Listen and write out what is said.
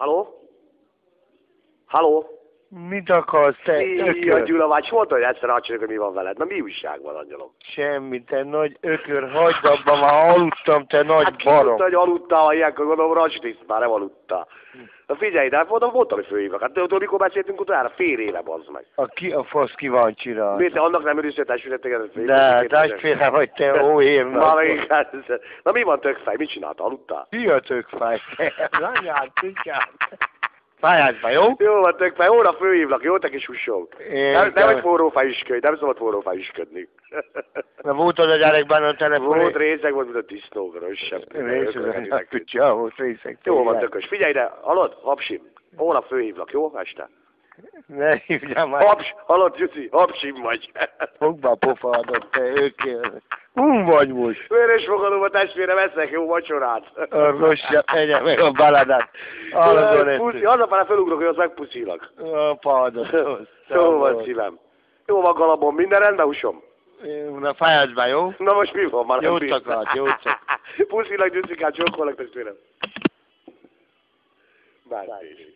Halló? Halló? Mit akarsz, te? Szia, Gyula, vagy mondta, hogy egyszer azt hogy mi van veled. Na mi újság van, angyalom? Semmi, te nagy ökör, hagyd abba, már aludtam, te nagy Hát ki barom. tudta, hogy aludtál, ilyenkor gondolom, Rastis már nem aludtál. Na figyelj, de mondtam, hogy főhívnak. Hát tudod, mikor beszéltünk utána? Fél éve, bazd meg. A fasz kíváncsi Miért te annak nem örülsz, hogy testvéretek? De, testvére vagy te, ó, érnek. Na mi van, tökfej? Mit csináltál? Aludtál? Hülye tökfej, az anyád, kutyád. Fájásba, jó? Jó van, tökfej, óra főhívlak, jó, te kis hússom? Nem vagy forrófejüsködj, nem szabad forrófejüsködni. Na volt az a gyerekben a telefon? Volt részeg, volt, mint a disznógra, sem. Részeg, kutya, volt részeg. Jó van, tökös. Figyelj ide, hallod, Hapsim, holnap főhívlak, jó, este? Ne hívjál már. Haps, hallod, Gyuszi, Hapsim vagy. Fogd be a pofádat, te őkél. Vagy most. Vörös fogadom a testvére, veszek jó vacsorát. A rosszabb, tegye meg a baladát. Puszi, hazafele felugrok, hogy azt megpuszilak. A pádat. Jó van, szívem. Jó van, Galabon, minden rendben, húsom? Na fájásba, jó? Na most mi van már? Jót akart, jót akart. Puszilak, Gyuszikát, csókolak testvérem. Bárki.